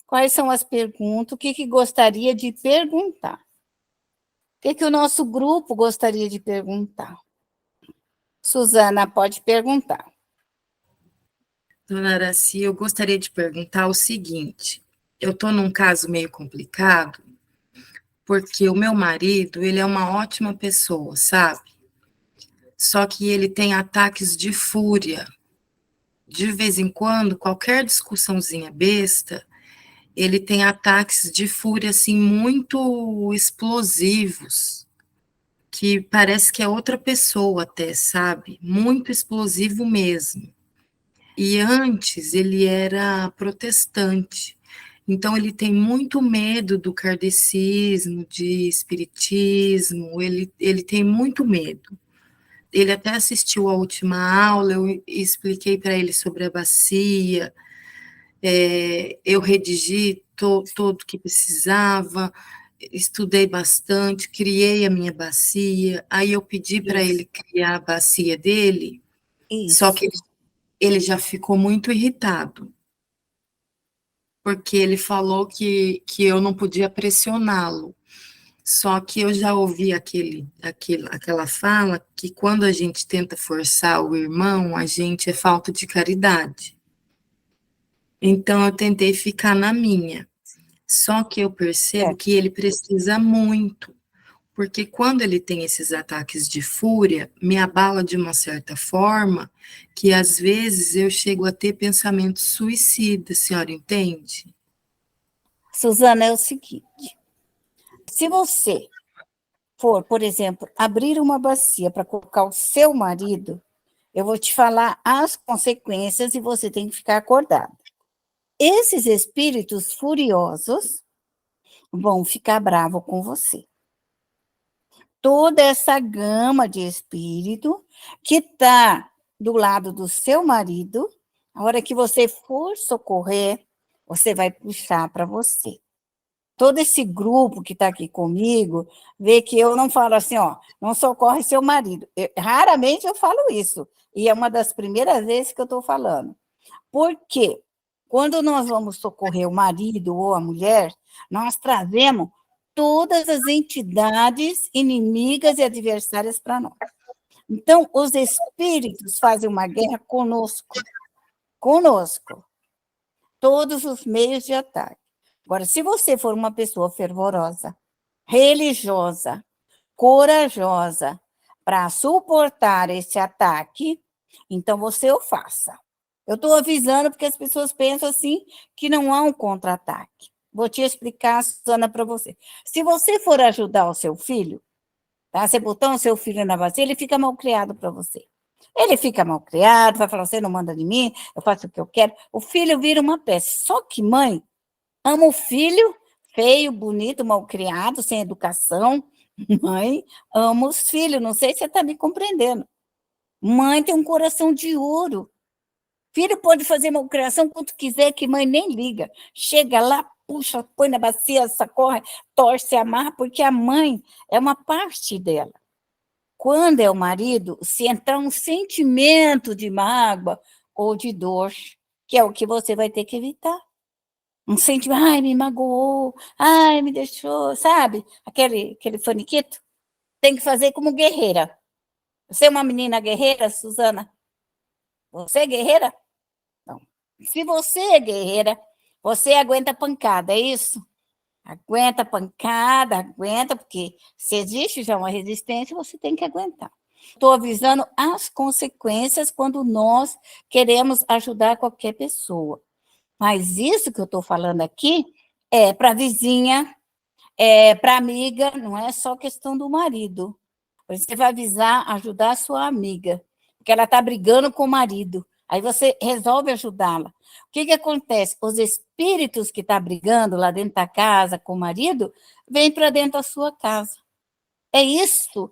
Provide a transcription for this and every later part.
Quais são as perguntas? O que gostaria de perguntar? O que o nosso grupo gostaria de perguntar? Suzana, pode perguntar. Dona Araci, eu gostaria de perguntar o seguinte: eu estou num caso meio complicado, porque o meu marido, ele é uma ótima pessoa, sabe? Só que ele tem ataques de fúria. De vez em quando, qualquer discussãozinha besta, ele tem ataques de fúria, assim, muito explosivos, que parece que é outra pessoa até, sabe? Muito explosivo mesmo. E antes ele era protestante, então ele tem muito medo do kardecismo, de espiritismo, ele tem muito medo. Ele até assistiu a última aula, eu expliquei para ele sobre a bacia, eu redigi todo o que precisava, estudei bastante, criei a minha bacia, aí eu pedi para ele criar a bacia dele, só que Isso. ele já ficou muito irritado, porque ele falou que eu não podia pressioná-lo. Só que eu já ouvi aquela fala que quando a gente tenta forçar o irmão, a gente é falta de caridade. Então eu tentei ficar na minha. Só que eu percebo que ele precisa muito, porque quando ele tem esses ataques de fúria, me abala de uma certa forma que às vezes eu chego a ter pensamentos suicidas, a senhora entende? Suzana, é o seguinte: se você for, por exemplo, abrir uma bacia para colocar o seu marido, eu vou te falar as consequências e você tem que ficar acordado. Esses espíritos furiosos vão ficar bravos com você. Toda essa gama de espírito que está do lado do seu marido, a hora que você for socorrer, você vai puxar para você. Todo esse grupo que está aqui comigo, vê que eu não falo assim, ó, não socorre seu marido. Raramente eu falo isso, e é uma das primeiras vezes que eu estou falando. Por quê? Quando nós vamos socorrer o marido ou a mulher, nós trazemos todas as entidades inimigas e adversárias para nós. Então, os espíritos fazem uma guerra conosco, todos os meios de ataque. Agora, se você for uma pessoa fervorosa, religiosa, corajosa, para suportar esse ataque, então você o faça. Eu estou avisando porque as pessoas pensam assim que não há um contra-ataque. Vou te explicar, Susana, para você. Se você for ajudar o seu filho, tá? Você botar o seu filho na vacina, ele fica mal criado para você. Ele fica mal criado, vai falar, você não manda de mim, eu faço o que eu quero. O filho vira uma peça. Só que mãe ama o filho feio, bonito, mal criado, sem educação. Mãe ama os filhos, não sei se você está me compreendendo. Mãe tem um coração de ouro. Filho pode fazer malcriação quanto quiser, que mãe nem liga. Chega lá, puxa, põe na bacia, socorre, torce, amarra, porque a mãe é uma parte dela. Quando é o marido, se entrar um sentimento de mágoa ou de dor, que é o que você vai ter que evitar. Um sentimento, ai, me magoou, ai, me deixou, sabe? Aquele faniquito. Tem que fazer como guerreira. Você é uma menina guerreira, Suzana? Você é guerreira? Não. Se você é guerreira, você aguenta pancada, é isso? Aguenta pancada, aguenta, porque se existe já uma resistência, você tem que aguentar. Estou avisando as consequências quando nós queremos ajudar qualquer pessoa. Mas isso que eu estou falando aqui é para a vizinha, é para a amiga, não é só questão do marido. Você vai avisar, ajudar a sua amiga, porque ela está brigando com o marido. Aí você resolve ajudá-la. O que acontece? Os espíritos que estão brigando lá dentro da casa com o marido, vêm para dentro da sua casa. É isso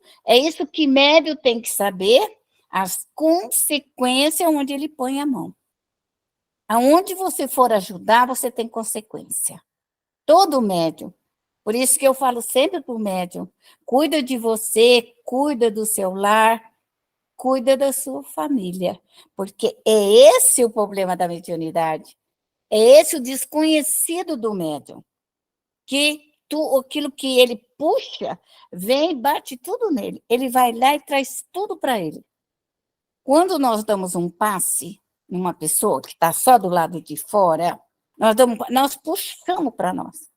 que médio tem que saber, as consequências onde ele põe a mão. Aonde você for ajudar, você tem consequência. Todo médium. Por isso que eu falo sempre para o médium, cuida de você, cuida do seu lar, cuida da sua família, porque é esse o problema da mediunidade. É esse o desconhecido do médium, que aquilo que ele puxa, vem e bate tudo nele. Ele vai lá e traz tudo para ele. Quando nós damos um passe numa pessoa que está só do lado de fora, nós puxamos para nós.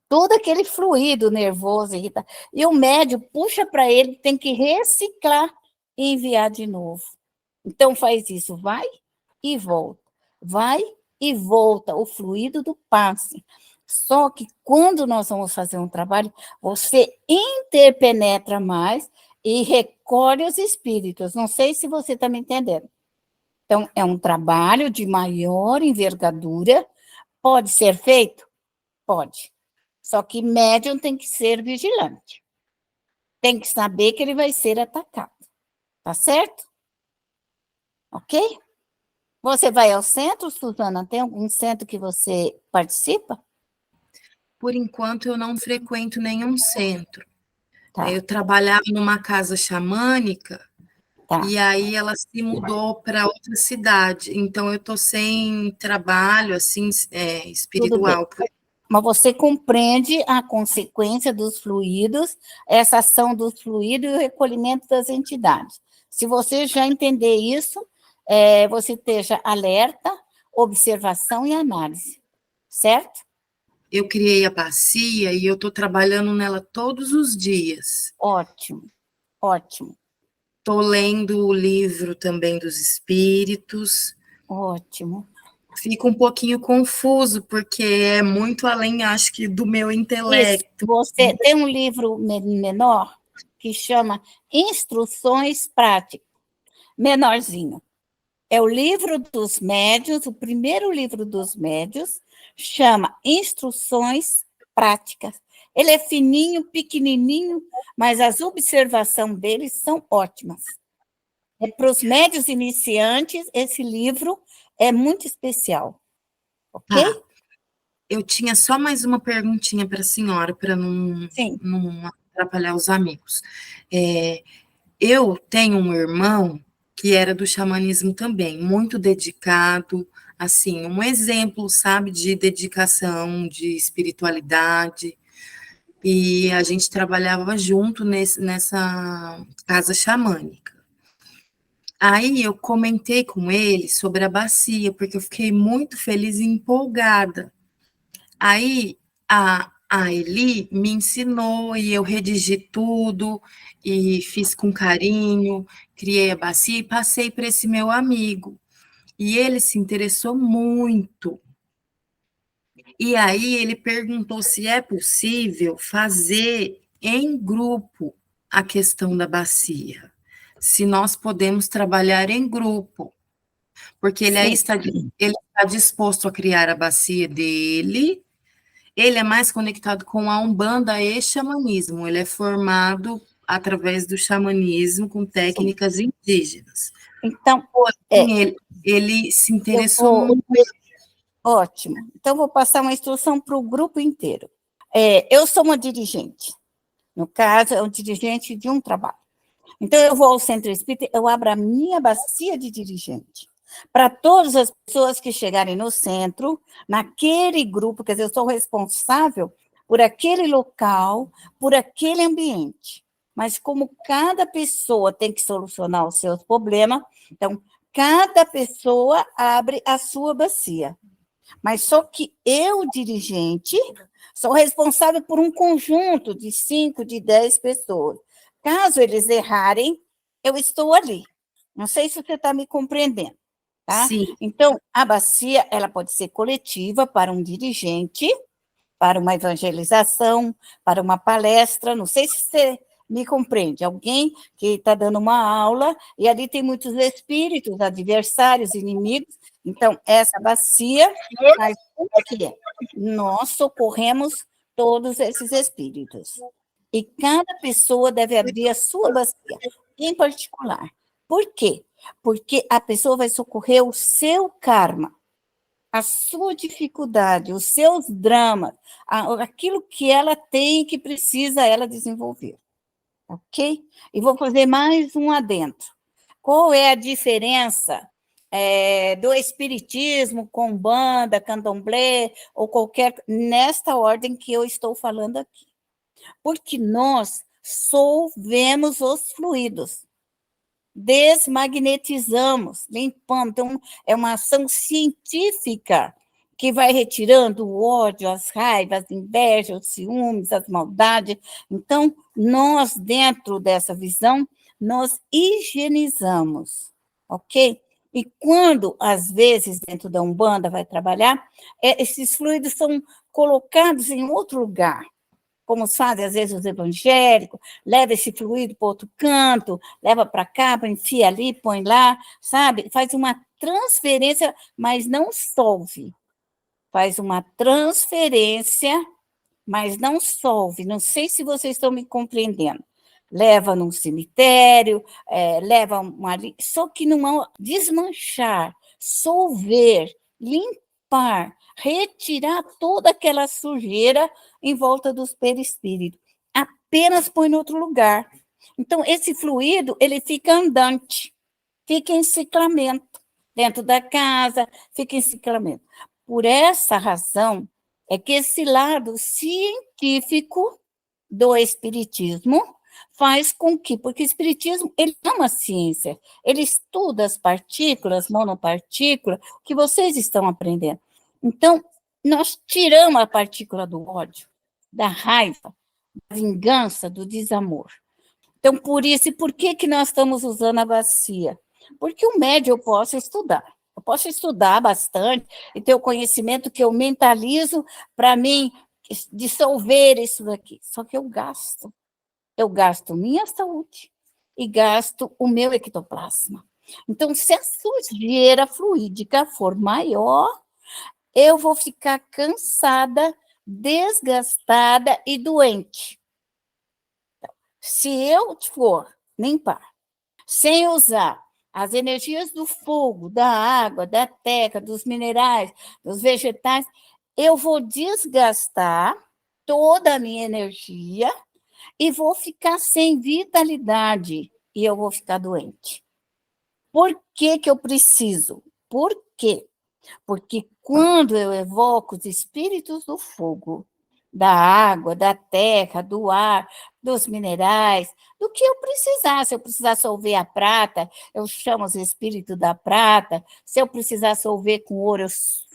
Todo aquele fluido nervoso, irritado. E o médium puxa para ele, tem que reciclar e enviar de novo. Então, faz isso, vai e volta. Vai e volta, o fluido do passe. Só que quando nós vamos fazer um trabalho, você interpenetra mais e recolhe os espíritos. Não sei se você está me entendendo. Então, é um trabalho de maior envergadura. Pode ser feito? Pode. Só que médium tem que ser vigilante. Tem que saber que ele vai ser atacado. Tá certo? Ok? Você vai ao centro, Suzana? Tem algum centro que você participa? Por enquanto, eu não frequento nenhum centro. Tá, Eu trabalhava numa casa xamânica, tá. e aí ela se mudou para outra cidade. Então, eu estou sem trabalho, assim, Tudo bem. espiritual. Mas você compreende a consequência dos fluidos, essa ação dos fluidos e o recolhimento das entidades. Se você já entender isso, você esteja alerta, observação e análise, certo? Eu criei a bacia e eu estou trabalhando nela todos os dias. Ótimo, ótimo, Estou lendo o livro também dos espíritos. ótimo. Fico um pouquinho confuso, porque é muito além, acho que, do meu Isso, intelecto. você tem um livro menor que chama Instruções Práticas, menorzinho. É o livro dos médios, o primeiro livro dos médios, chama Instruções Práticas. Ele é fininho, pequenininho, mas as observações deles são ótimas. Para os médios iniciantes, esse livro é muito especial, ok? Tá. Eu tinha só mais uma perguntinha para a senhora, para Sim. não atrapalhar os amigos. Eu tenho um irmão que era do xamanismo também, muito dedicado, assim, um exemplo, sabe, de dedicação, de espiritualidade. E a gente trabalhava junto nessa casa xamânica. Aí eu comentei com ele sobre a bacia, porque eu fiquei muito feliz e empolgada. Aí a Eli me ensinou e eu redigi tudo e fiz com carinho, criei a bacia e passei para esse meu amigo. E ele se interessou muito. E aí ele perguntou se é possível fazer em grupo a questão da bacia. Se nós podemos trabalhar em grupo, porque ele aí Sim. está, ele está disposto a criar a bacia dele. Ele é mais conectado com a Umbanda e xamanismo. Ele é formado através do xamanismo com Sim. técnicas indígenas. Então, Ele se eu interessou vou. muito. Ótimo. Então, vou passar uma instrução para o grupo inteiro. Eu sou uma dirigente. No caso, é um dirigente de um trabalho. Então, eu vou ao centro espírita, eu abro a minha bacia de dirigente. Para todas as pessoas que chegarem no centro, naquele grupo, quer dizer, eu sou responsável por aquele local, por aquele ambiente. Mas como cada pessoa tem que solucionar os seus problemas, então, cada pessoa abre a sua bacia. Mas só que eu, dirigente, sou responsável por um conjunto de 5, de 10 pessoas. Caso eles errarem, eu estou ali. Não sei se você está me compreendendo, tá? Sim, Então, a bacia, ela pode ser coletiva para um dirigente, para uma evangelização, para uma palestra, não sei se você me compreende, alguém que está dando uma aula e ali tem muitos espíritos, adversários, inimigos, então essa bacia faz com que nós socorremos todos esses espíritos. E cada pessoa deve abrir a sua bacia, em particular. Por quê? Porque a pessoa vai socorrer o seu karma, a sua dificuldade, os seus dramas, aquilo que ela tem que precisa ela desenvolver, ok? E vou fazer mais um adendo. Qual é a diferença do espiritismo, com Umbanda, candomblé, ou qualquer, nesta ordem que eu estou falando aqui. Porque nós solvemos os fluidos, desmagnetizamos, limpamos. Então, é uma ação científica que vai retirando o ódio, as raivas, a inveja, os ciúmes, as maldades. Então, nós, dentro dessa visão, nós higienizamos, ok? E quando, às vezes, dentro da Umbanda vai trabalhar, esses fluidos são colocados em outro lugar, como fazem, às vezes, os evangélicos, leva esse fluido para outro canto, leva para cá, enfia ali, põe lá, sabe? Faz uma transferência, mas não solve. Faz uma transferência, mas não solve. Não sei se vocês estão me compreendendo. Leva num cemitério, leva uma... Só que não é desmanchar, solver, limpar, retirar toda aquela sujeira em volta dos perispíritos. Apenas põe em outro lugar. Então, esse fluido, ele fica andante, fica em ciclamento. Dentro da casa, fica em ciclamento. Por essa razão, é que esse lado científico do espiritismo faz com que, porque o espiritismo, ele é uma ciência, ele estuda as partículas, monopartículas, que vocês estão aprendendo. Então, nós tiramos a partícula do ódio, da raiva, da vingança, do desamor. Então, por isso, e por que nós estamos usando a bacia? Porque o médio eu posso estudar bastante e ter o conhecimento que eu mentalizo para mim dissolver isso daqui. Só que eu gasto minha saúde e gasto o meu ectoplasma. Então, se a sujeira fluídica for maior, eu vou ficar cansada, desgastada e doente. Se eu for limpar, sem usar as energias do fogo, da água, da terra, dos minerais, dos vegetais, eu vou desgastar toda a minha energia e vou ficar sem vitalidade e eu vou ficar doente. Por que eu preciso? Por quê? Porque quando eu evoco os espíritos do fogo, da água, da terra, do ar, dos minerais, do que eu precisar. Se eu precisar solver a prata, eu chamo os espíritos da prata. Se eu precisar solver com ouro,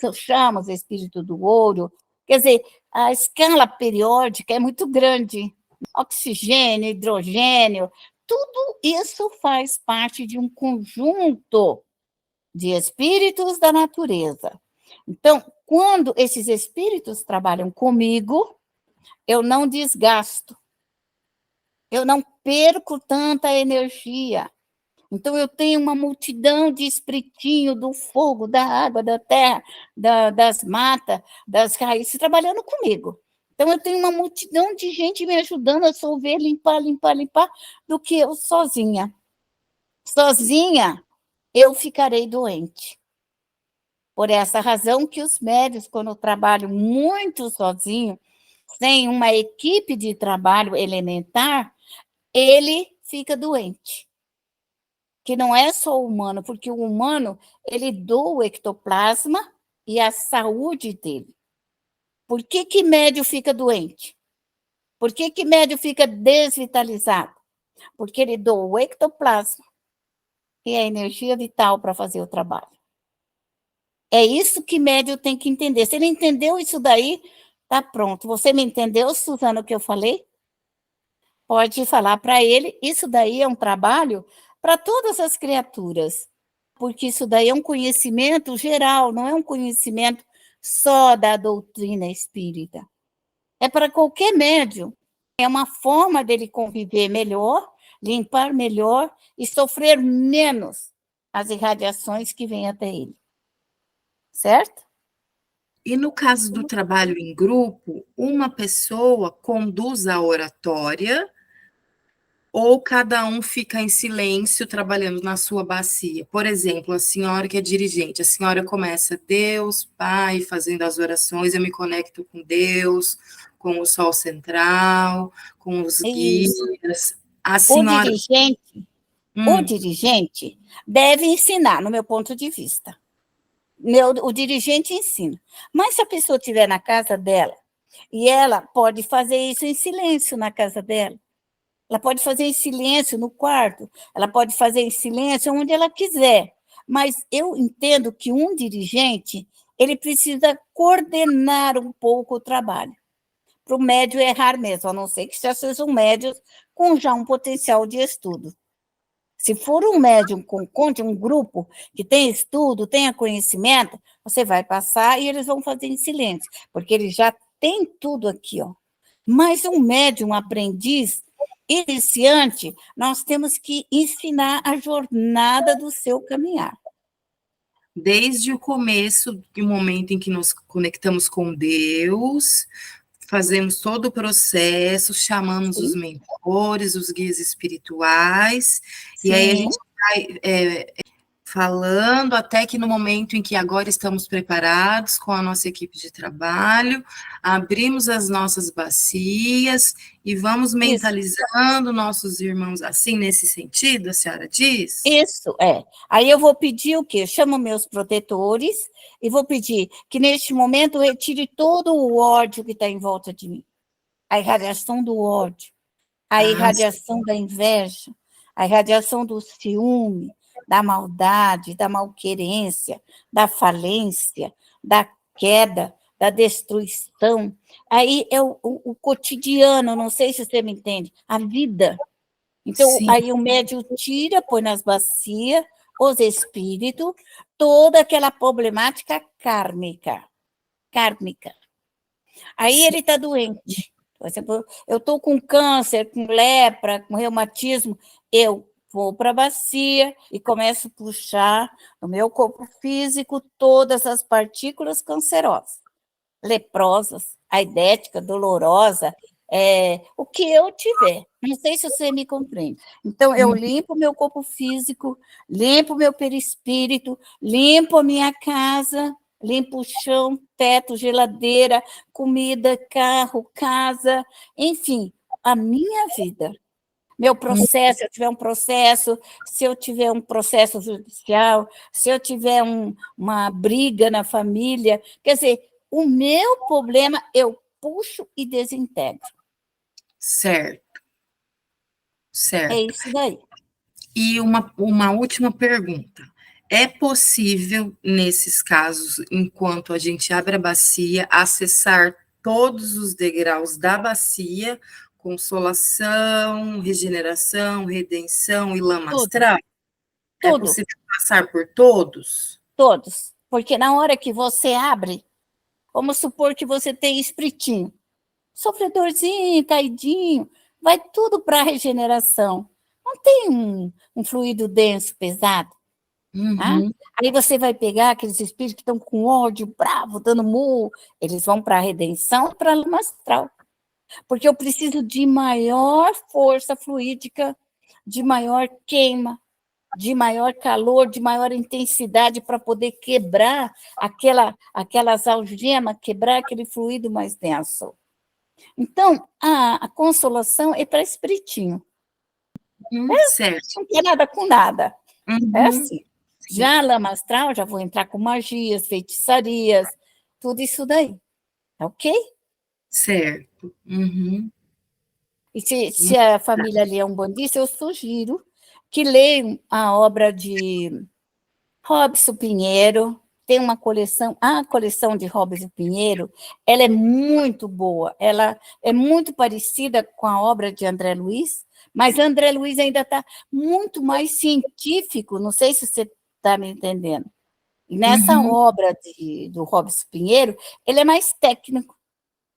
eu chamo os espíritos do ouro. Quer dizer, a escala periódica é muito grande. Oxigênio, hidrogênio, tudo isso faz parte de um conjunto de espíritos da natureza. Então, quando esses espíritos trabalham comigo, eu não desgasto, eu não perco tanta energia. Então, eu tenho uma multidão de espiritinhos do fogo, da água, da terra, das matas, das raízes, trabalhando comigo. Então, eu tenho uma multidão de gente me ajudando a solver, limpar, do que eu sozinha. Sozinha, eu ficarei doente. Por essa razão que os médios, quando trabalham muito sozinho, sem uma equipe de trabalho elementar, ele fica doente. Que não é só o humano, porque o humano, ele doa o ectoplasma e a saúde dele. Por que médio fica doente? Por que médio fica desvitalizado? Porque ele doa o ectoplasma e a energia vital para fazer o trabalho. É isso que médio tem que entender. Se ele entendeu isso daí, tá pronto. Você me entendeu, Suzana, o que eu falei? Pode falar para ele, isso daí é um trabalho para todas as criaturas, porque isso daí é um conhecimento geral, não é um conhecimento só da doutrina espírita. É para qualquer médium. É uma forma dele conviver melhor, limpar melhor e sofrer menos as irradiações que vêm até ele. Certo? E no caso do trabalho em grupo, uma pessoa conduz a oratória ou cada um fica em silêncio trabalhando na sua bacia? Por exemplo, a senhora que é dirigente, a senhora começa Deus, Pai, fazendo as orações, eu me conecto com Deus, com o Sol Central, com os guias. A senhora... O dirigente deve ensinar, no meu ponto de vista. O dirigente ensina. Mas se a pessoa estiver na casa dela, e ela pode fazer isso em silêncio na casa dela, ela pode fazer em silêncio no quarto, ela pode fazer em silêncio onde ela quiser. Mas eu entendo que um dirigente, ele precisa coordenar um pouco o trabalho, para o médio errar mesmo, a não ser que já seja um médio com já um potencial de estudo. Se for um médium com um grupo que tem estudo, tenha conhecimento, você vai passar e eles vão fazer em silêncio, porque eles já têm tudo aqui, ó. Mas um médium aprendiz, iniciante, nós temos que ensinar a jornada do seu caminhar. Desde o começo, do momento em que nos conectamos com Deus, fazemos todo o processo, chamamos Sim. os mentores, os guias espirituais, Sim. E aí a gente vai falando até que no momento em que agora estamos preparados com a nossa equipe de trabalho, abrimos as nossas bacias e vamos mentalizando nossos irmãos assim, nesse sentido, a senhora diz? Isso, é. Aí eu vou pedir o quê? Eu chamo meus protetores e vou pedir que neste momento retire todo o ódio que está em volta de mim. A irradiação do ódio, a irradiação da inveja, a irradiação do ciúme, da maldade, da malquerência, da falência, da queda, da destruição. Aí é o cotidiano, não sei se você me entende, a vida. Então, Sim. aí o médium tira, põe nas bacias, os espíritos, toda aquela problemática kármica. Aí Sim. ele está doente. Por exemplo, eu estou com câncer, com lepra, com reumatismo, eu vou para a bacia e começo a puxar no meu corpo físico todas as partículas cancerosas, leprosas, aidética, dolorosa, o que eu tiver. Não sei se você me compreende. Então, eu limpo o meu corpo físico, limpo o meu perispírito, limpo a minha casa, limpo o chão, teto, geladeira, comida, carro, casa, enfim, a minha vida. Meu processo, se eu tiver um processo, se eu tiver um processo judicial, se eu tiver uma briga na família, quer dizer, o meu problema eu puxo e desintegro. Certo. É isso daí. E uma última pergunta. É possível, nesses casos, enquanto a gente abre a bacia, acessar todos os degraus da bacia, consolação, regeneração, redenção e lama astral? É Tudo, possível passar por todos? todos. Porque na hora que você abre, vamos supor que você tem espiritinho, sofredorzinho, caidinho, vai tudo para a regeneração. Não tem um fluido denso, pesado. Tá? Aí você vai pegar aqueles espíritos que estão com ódio, bravo, dando murro, eles vão para a redenção e para a lama astral. Porque eu preciso de maior força fluídica, de maior queima, de maior calor, de maior intensidade para poder quebrar aquelas algemas, quebrar aquele fluido mais denso. Então, a consolação é para espiritinho. Certo. Não tem nada com nada. É assim. Sim. Já a lama astral, já vou entrar com magias, feitiçarias, tudo isso daí. Ok? Certo. E se a família lê um bandista, eu sugiro que leiam a obra de Robson Pinheiro. Tem uma coleção, a coleção de Robson Pinheiro, ela é muito boa, ela é muito parecida com a obra de André Luiz, mas André Luiz ainda está muito mais científico, não sei se você está me entendendo. E nessa obra do Robson Pinheiro, ele é mais técnico,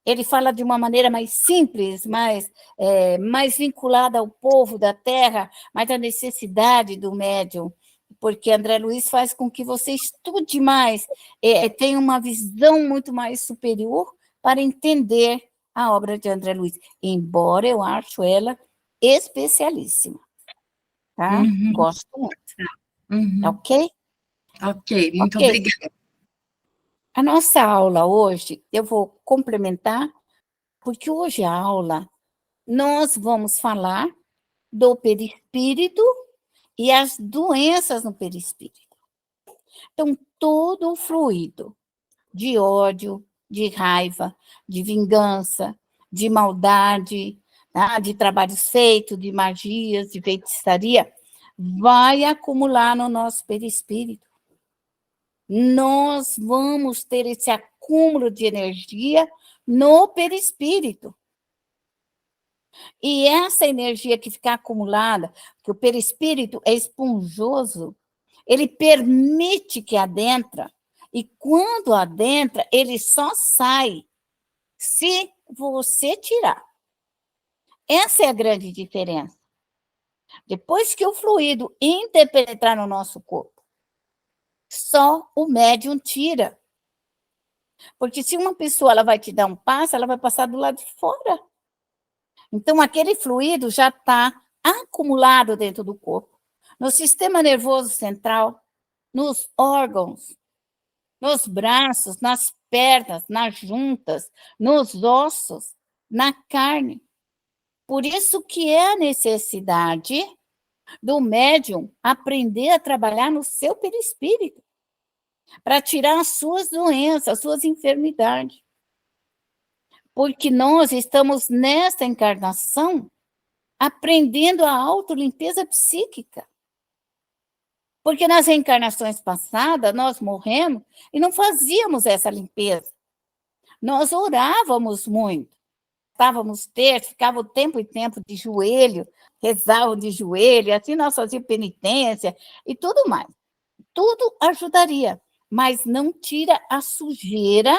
ele fala de uma maneira mais simples, mais vinculada ao povo da terra, mais à necessidade do médium, porque André Luiz faz com que você estude mais, tenha uma visão muito mais superior para entender a obra de André Luiz, embora eu acho ela especialíssima. Tá? Gosto muito. Ok? Ok, muito obrigada. A nossa aula hoje, eu vou complementar, porque hoje a aula nós vamos falar do perispírito e as doenças no perispírito. Então, todo o fluido de ódio, de raiva, de vingança, de maldade, tá? De trabalhos feitos, de magias, de feitiçaria, vai acumular no nosso perispírito. Nós vamos ter esse acúmulo de energia no perispírito. E essa energia que fica acumulada, que o perispírito é esponjoso, ele permite que adentra, e quando adentra, ele só sai se você tirar. Essa é a grande diferença. Depois que o fluido interpenetrar no nosso corpo, só o médium tira. Porque se uma pessoa ela vai te dar um passo, ela vai passar do lado de fora. Então, aquele fluido já está acumulado dentro do corpo, no sistema nervoso central, nos órgãos, nos braços, nas pernas, nas juntas, nos ossos, na carne. Por isso que é a necessidade do médium aprender a trabalhar no seu perispírito, para tirar as suas doenças, as suas enfermidades. Porque nós estamos nesta encarnação aprendendo a autolimpeza psíquica. Porque nas reencarnações passadas, nós morremos e não fazíamos essa limpeza. Nós orávamos muito, estávamos terços, ficava o tempo e tempo de joelho, rezavam de joelho, assim nós fazíamos penitência e tudo mais. Tudo ajudaria, mas não tira a sujeira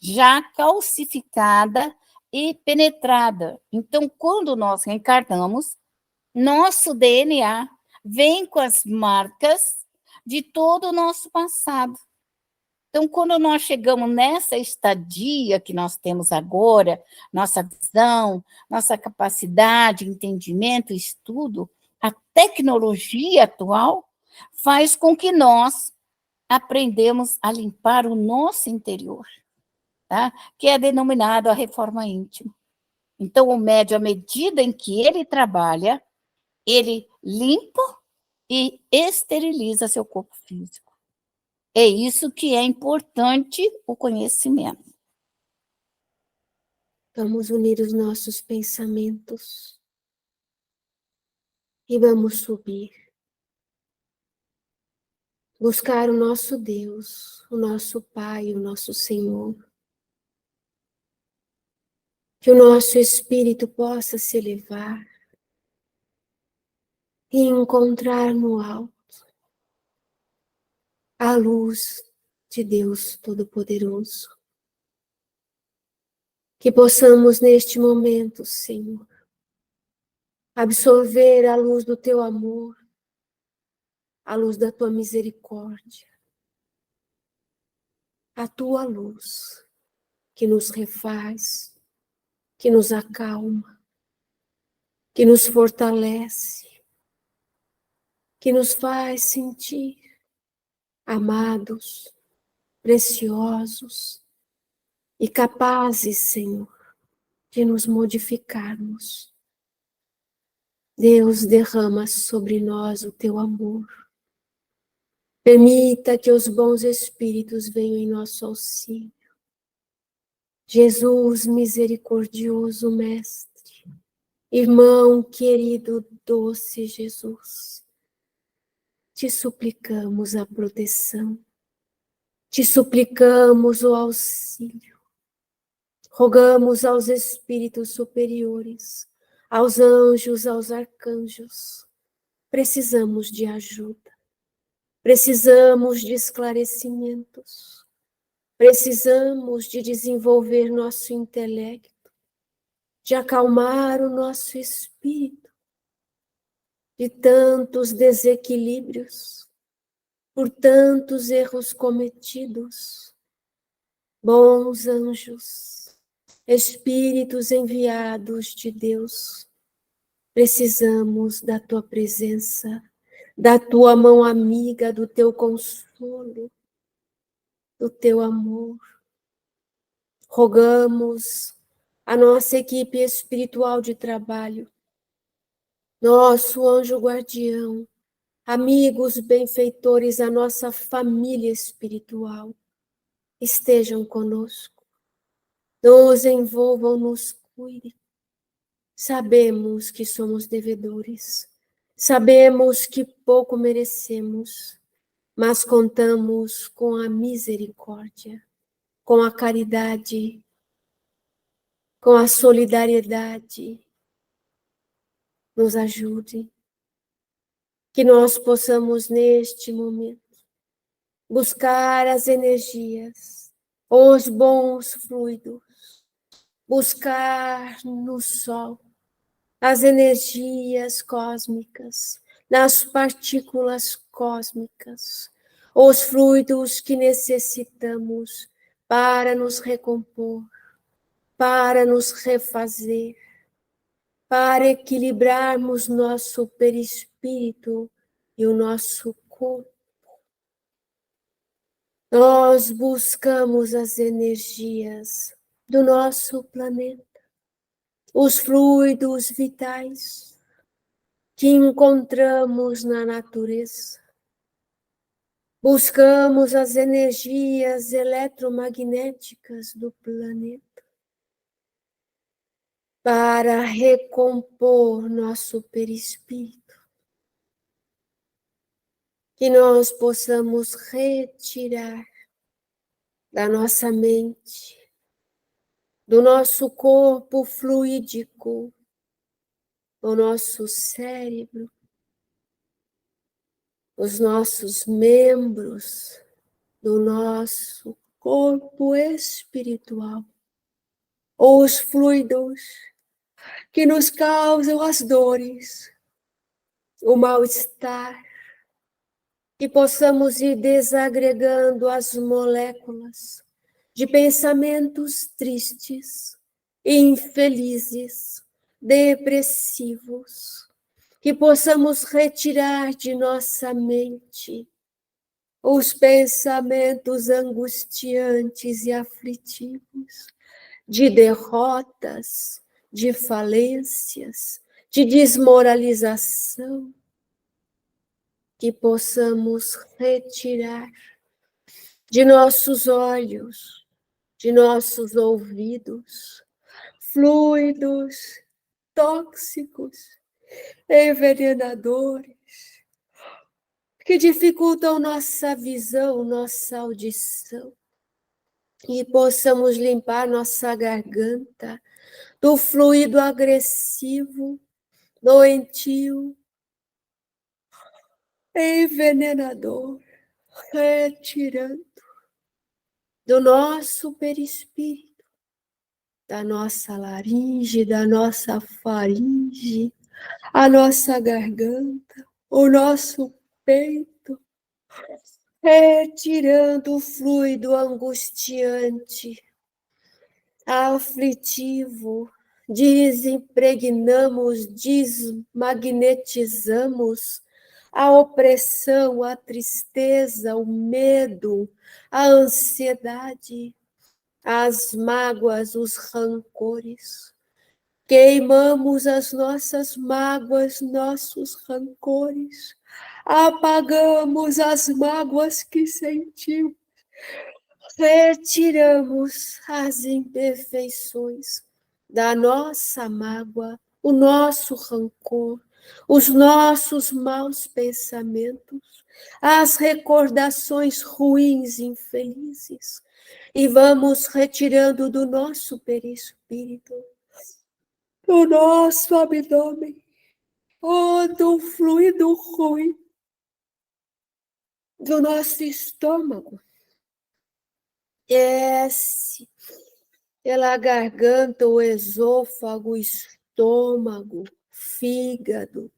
já calcificada e penetrada. Então, quando nós reencarnamos, nosso DNA vem com as marcas de todo o nosso passado. Então, quando nós chegamos nessa estadia que nós temos agora, nossa visão, nossa capacidade, entendimento, estudo, a tecnologia atual faz com que nós aprendemos a limpar o nosso interior, tá? Que é denominado a reforma íntima. Então, o médium, à medida em que ele trabalha, ele limpa e esteriliza seu corpo físico. É isso que é importante o conhecimento. Vamos unir os nossos pensamentos e vamos subir. Buscar o nosso Deus, o nosso Pai, o nosso Senhor. Que o nosso espírito possa se elevar e encontrar no alto a luz de Deus Todo-Poderoso. Que possamos neste momento, Senhor, absorver a luz do Teu amor, a luz da Tua misericórdia, a Tua luz que nos refaz, que nos acalma, que nos fortalece, que nos faz sentir amados, preciosos e capazes, Senhor, de nos modificarmos. Deus, derrama sobre nós o Teu amor. Permita que os bons espíritos venham em nosso auxílio. Jesus, misericordioso Mestre, irmão querido, doce Jesus, te suplicamos a proteção, te suplicamos o auxílio, rogamos aos espíritos superiores, aos anjos, aos arcanjos, precisamos de ajuda, precisamos de esclarecimentos, precisamos de desenvolver nosso intelecto, de acalmar o nosso espírito, de tantos desequilíbrios, por tantos erros cometidos. Bons anjos, espíritos enviados de Deus, precisamos da tua presença, da tua mão amiga, do teu consolo, do teu amor. Rogamos a nossa equipe espiritual de trabalho, nosso anjo guardião, amigos benfeitores, a nossa família espiritual, estejam conosco, nos envolvam, nos cuidem. Sabemos que somos devedores, sabemos que pouco merecemos, mas contamos com a misericórdia, com a caridade, com a solidariedade. Nos ajude, que nós possamos neste momento buscar as energias, os bons fluidos, buscar no sol as energias cósmicas, nas partículas cósmicas, os fluidos que necessitamos para nos recompor, para nos refazer, para equilibrarmos nosso perispírito e o nosso corpo. Nós buscamos as energias do nosso planeta, os fluidos vitais que encontramos na natureza. Buscamos as energias eletromagnéticas do planeta para recompor nosso perispírito. Que nós possamos retirar da nossa mente, do nosso corpo fluídico, do nosso cérebro, os nossos membros, do nosso corpo espiritual, os fluidos que nos causam as dores, o mal-estar, que possamos ir desagregando as moléculas de pensamentos tristes, infelizes, depressivos, que possamos retirar de nossa mente os pensamentos angustiantes e aflitivos, de derrotas, de falências, de desmoralização, que possamos retirar de nossos olhos, de nossos ouvidos, fluidos tóxicos, envenenadores, que dificultam nossa visão, nossa audição, e possamos limpar nossa garganta do fluido agressivo, doentio, envenenador, retirando do nosso perispírito, da nossa laringe, da nossa faringe, a nossa garganta, o nosso peito, retirando o fluido angustiante, aflitivo, desimpregnamos, desmagnetizamos a opressão, a tristeza, o medo, a ansiedade, as mágoas, os rancores. Queimamos as nossas mágoas, nossos rancores, apagamos as mágoas que sentimos, retiramos as imperfeições da nossa mágoa, o nosso rancor, os nossos maus pensamentos, as recordações ruins, infelizes, e vamos retirando do nosso perispírito, do nosso abdômen, todo fluido ruim, do nosso estômago, desce pela garganta, o esôfago, o estômago, fígado,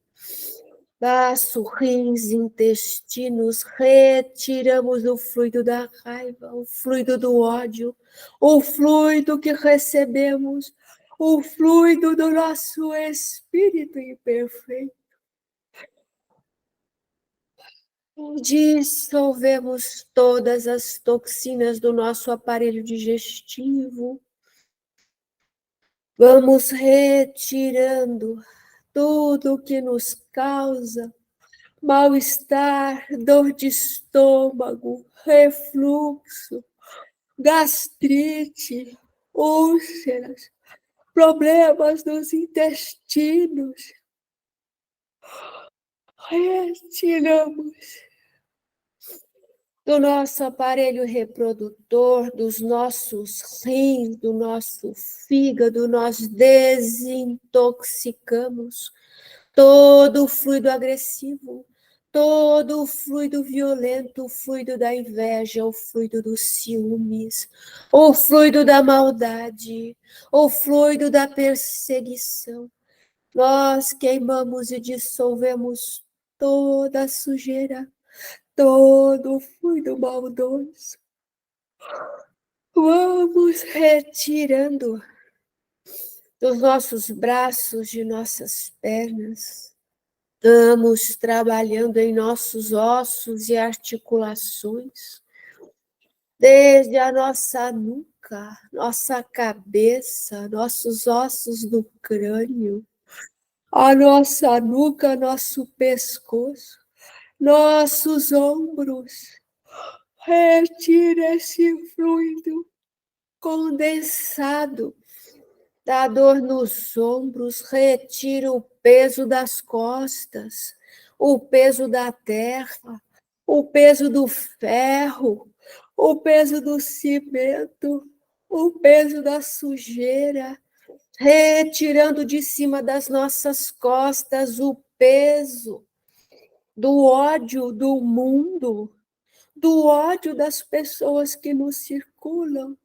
baço, rins, intestinos, retiramos o fluido da raiva, o fluido do ódio, o fluido que recebemos, o fluido do nosso espírito imperfeito. Dissolvemos todas as toxinas do nosso aparelho digestivo. Vamos retirando tudo que nos causa mal-estar, dor de estômago, refluxo, gastrite, úlceras, problemas nos intestinos. Retiramos do nosso aparelho reprodutor, dos nossos rins, do nosso fígado, nós desintoxicamos todo o fluido agressivo, todo o fluido violento, o fluido da inveja, o fluido dos ciúmes, o fluido da maldade, o fluido da perseguição. Nós queimamos e dissolvemos toda a sujeira, todo o fluido maldoso. Vamos retirando dos nossos braços, de nossas pernas. Estamos trabalhando em nossos ossos e articulações, desde a nossa nuca, nossa cabeça, nossos ossos do crânio, a nossa nuca, nosso pescoço, nossos ombros. Retira esse fluido condensado da dor nos ombros, retira o peso das costas, o peso da terra, o peso do ferro, o peso do cimento, o peso da sujeira, retirando de cima das nossas costas o peso do ódio do mundo, do ódio das pessoas que nos circulam,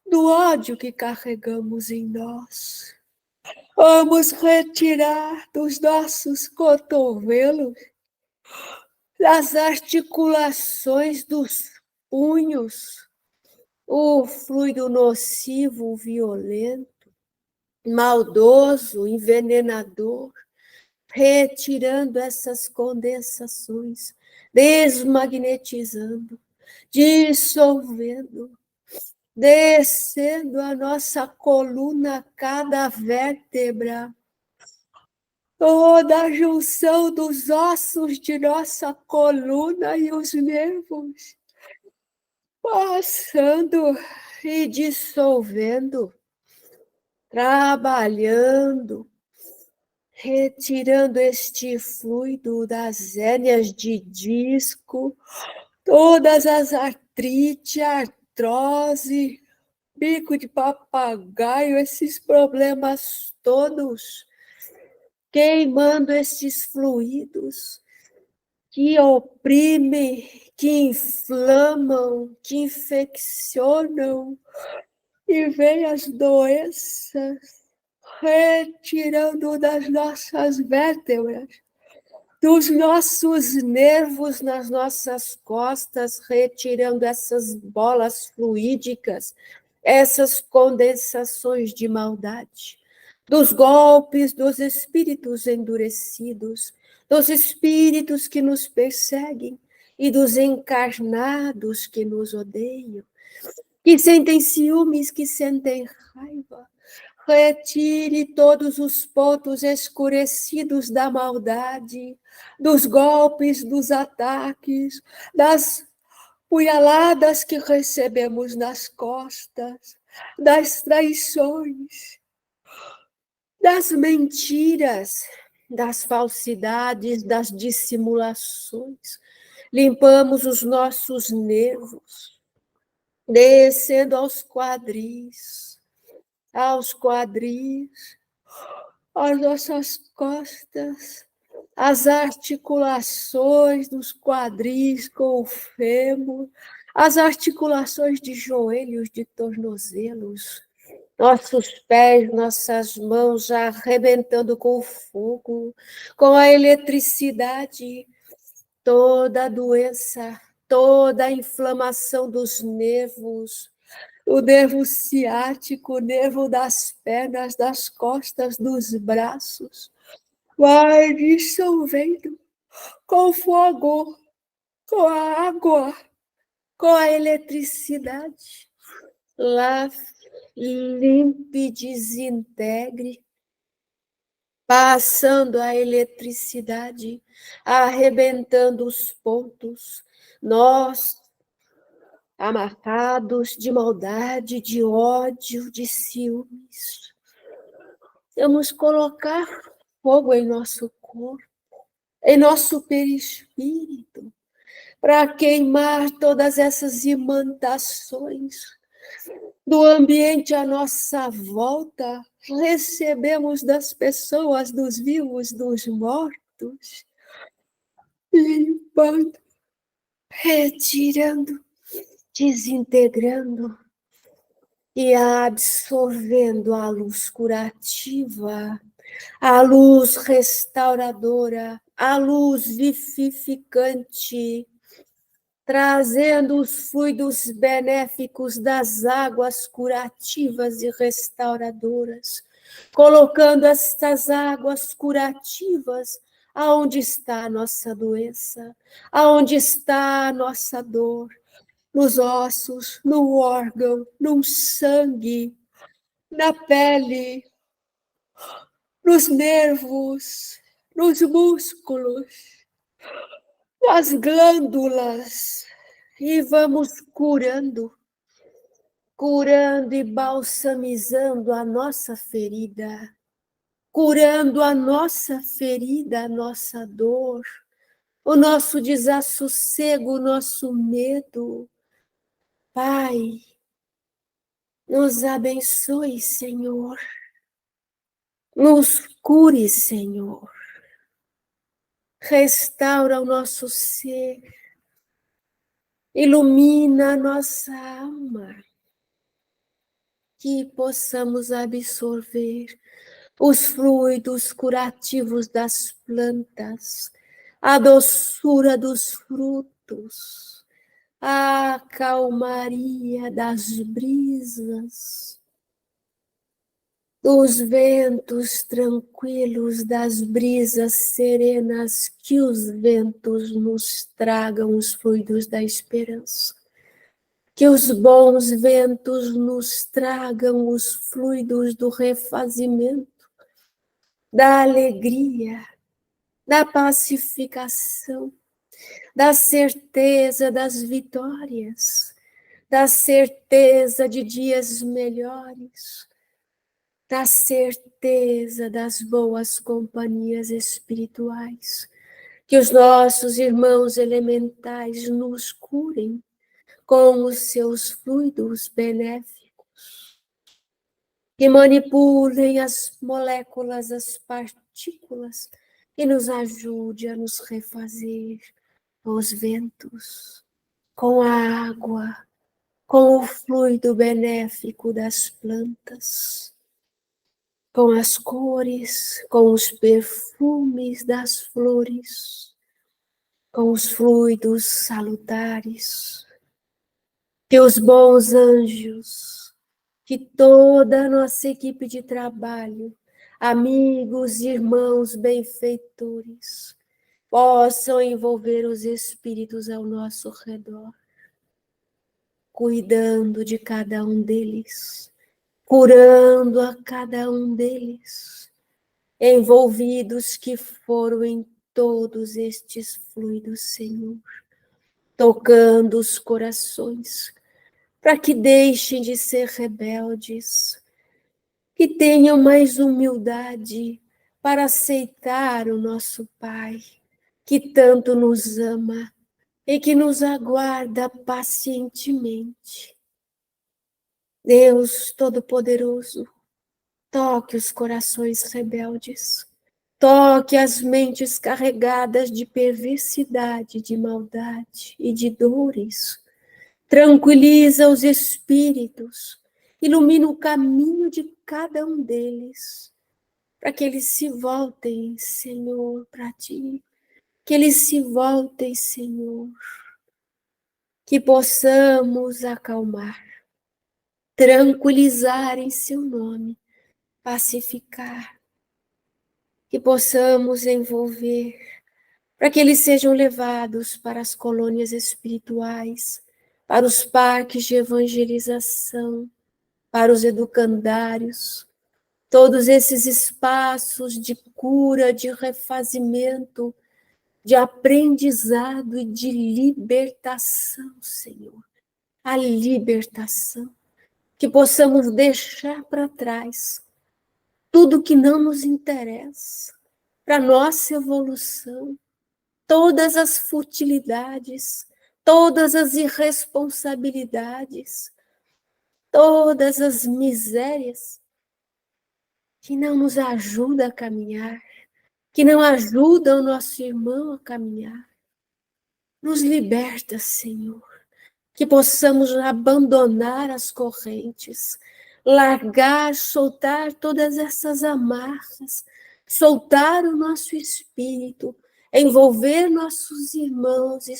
do ódio que carregamos em nós. Vamos retirar dos nossos cotovelos, das articulações dos punhos, o fluido nocivo, violento, maldoso, envenenador, retirando essas condensações, desmagnetizando, dissolvendo, descendo a nossa coluna, cada vértebra, toda a junção dos ossos de nossa coluna e os nervos, passando e dissolvendo, trabalhando, retirando este fluido das hérnias de disco, todas as artrite, artrose, bico de papagaio, esses problemas todos, queimando esses fluidos que oprimem, que inflamam, que infeccionam, e vem as doenças, retirando das nossas vértebras, dos nossos nervos nas nossas costas, retirando essas bolas fluídicas, essas condensações de maldade, dos golpes dos espíritos endurecidos, dos espíritos que nos perseguem e dos encarnados que nos odeiam, que sentem ciúmes, que sentem raiva. Retire todos os pontos escurecidos da maldade, dos golpes, dos ataques, das punhaladas que recebemos nas costas, das traições, das mentiras, das falsidades, das dissimulações. Limpamos os nossos nervos, descendo aos quadris, as nossas costas, as articulações dos quadris com o fêmur, as articulações de joelhos, de tornozelos, nossos pés, nossas mãos já arrebentando com o fogo, com a eletricidade, toda a doença, toda a inflamação dos nervos, o nervo ciático, o nervo das pernas, das costas, dos braços, vai dissolvendo com o fogo, com a água, com a eletricidade. Lá limpe, desintegre passando a eletricidade, arrebentando os pontos, nós, amarrados de maldade, de ódio, de ciúmes, vamos colocar fogo em nosso corpo, em nosso perispírito, para queimar todas essas imantações do ambiente à nossa volta. Recebemos das pessoas, dos vivos, dos mortos, limpando, retirando, desintegrando e absorvendo a luz curativa, a luz restauradora, a luz vivificante, trazendo os fluidos benéficos das águas curativas e restauradoras, colocando estas águas curativas aonde está a nossa doença, aonde está a nossa dor, nos ossos, no órgão, no sangue, na pele, nos nervos, nos músculos, nas glândulas, e vamos curando, curando e balsamizando a nossa ferida, curando a nossa ferida, a nossa dor, o nosso desassossego, o nosso medo. Pai, nos abençoe, Senhor, nos cure, Senhor, restaura o nosso ser, ilumina a nossa alma, que possamos absorver os fluidos curativos das plantas, a doçura dos frutos, a calmaria das brisas, dos ventos tranquilos, das brisas serenas, que os ventos nos tragam os fluidos da esperança. Que os bons ventos nos tragam os fluidos do refazimento, da alegria, da pacificação, da certeza das vitórias, da certeza de dias melhores, da certeza das boas companhias espirituais. Que os nossos irmãos elementais nos curem com os seus fluidos benéficos, que manipulem as moléculas, as partículas, e nos ajude a nos refazer com os ventos, com a água, com o fluido benéfico das plantas, com as cores, com os perfumes das flores, com os fluidos salutares. Que os bons anjos, que toda a nossa equipe de trabalho, amigos, irmãos, benfeitores, possam envolver os espíritos ao nosso redor, cuidando de cada um deles, curando a cada um deles, envolvidos que foram em todos estes fluidos, Senhor, tocando os corações, para que deixem de ser rebeldes, que tenham mais humildade para aceitar o nosso Pai, que tanto nos ama e que nos aguarda pacientemente. Deus Todo-Poderoso, toque os corações rebeldes, toque as mentes carregadas de perversidade, de maldade e de dores. Tranquiliza os espíritos, ilumina o caminho de cada um deles, para que eles se voltem, Senhor, para Ti, que eles se voltem, Senhor, que possamos acalmar, tranquilizar em Seu nome, pacificar, que possamos envolver, para que eles sejam levados para as colônias espirituais, para os parques de evangelização, para os educandários, todos esses espaços de cura, de refazimento, de aprendizado e de libertação, Senhor. A libertação, que possamos deixar para trás tudo que não nos interessa, para nossa evolução, todas as futilidades, todas as irresponsabilidades, todas as misérias que não nos ajudam a caminhar, que não ajudam o nosso irmão a caminhar. Nos liberta, Senhor, que possamos abandonar as correntes, largar, soltar todas essas amarras, soltar o nosso espírito, envolver nossos irmãos e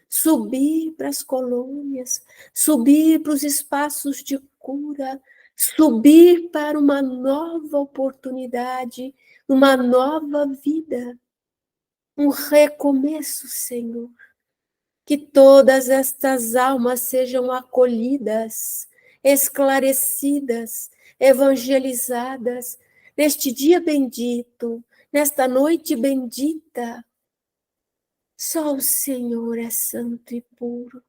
subir para as colônias, subir para os espaços de cura, subir para uma nova oportunidade, uma nova vida, um recomeço, Senhor. Que todas estas almas sejam acolhidas, esclarecidas, evangelizadas, neste dia bendito, nesta noite bendita. Só o Senhor é santo e puro.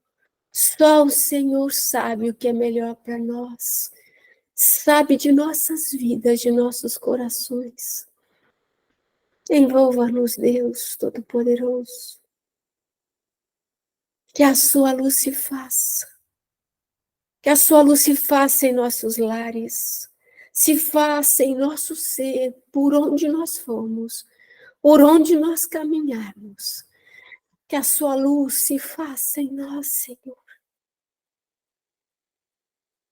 Só o Senhor sabe o que é melhor para nós. Sabe de nossas vidas, de nossos corações. Envolva-nos, Deus Todo-Poderoso. Que a sua luz se faça. Que a sua luz se faça em nossos lares. Se faça em nosso ser, por onde nós formos, por onde nós caminharmos. Que a sua luz se faça em nós, Senhor.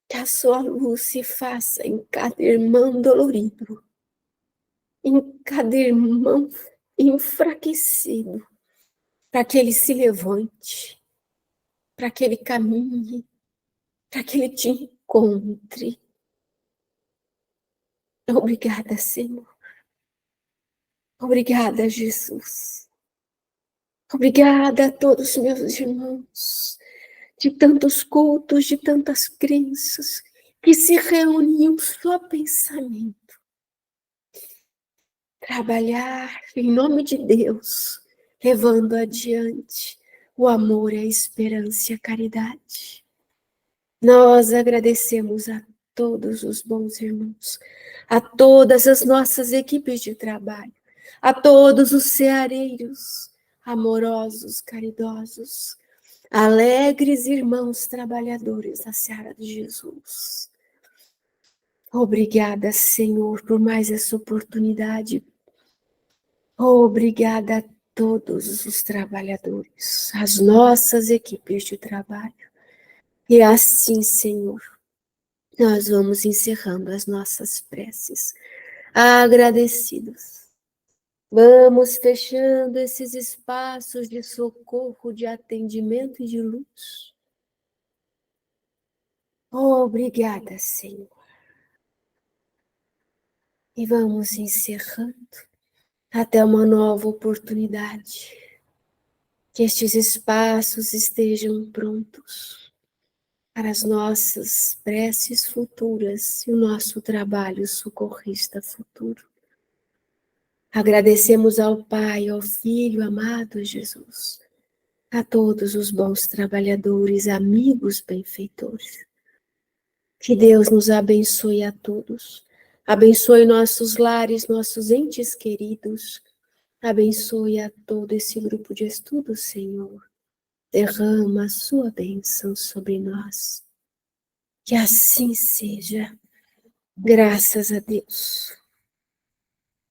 Que a sua luz se faça em cada irmão dolorido, em cada irmão enfraquecido, para que ele se levante, para que ele caminhe, para que ele te encontre. Obrigada, Senhor. Obrigada, Jesus. Obrigada a todos os meus irmãos, de tantos cultos, de tantas crenças, que se reúnem em um só pensamento. Trabalhar em nome de Deus, levando adiante o amor, a esperança e a caridade. Nós agradecemos a todos os bons irmãos, a todas as nossas equipes de trabalho, a todos os ceareiros, amorosos, caridosos, alegres irmãos trabalhadores da Seara de Jesus. Obrigada, Senhor, por mais essa oportunidade. Obrigada a todos os trabalhadores, as nossas equipes de trabalho. E assim, Senhor, nós vamos encerrando as nossas preces, agradecidos. Vamos fechando esses espaços de socorro, de atendimento e de luz. Obrigada, Senhor. E vamos encerrando até uma nova oportunidade. Que estes espaços estejam prontos para as nossas preces futuras e o nosso trabalho socorrista futuro. Agradecemos ao Pai, ao Filho amado Jesus, a todos os bons trabalhadores, amigos benfeitores. Que Deus nos abençoe a todos, abençoe nossos lares, nossos entes queridos, abençoe a todo esse grupo de estudo, Senhor. Derrama a sua bênção sobre nós. Que assim seja. Graças a Deus.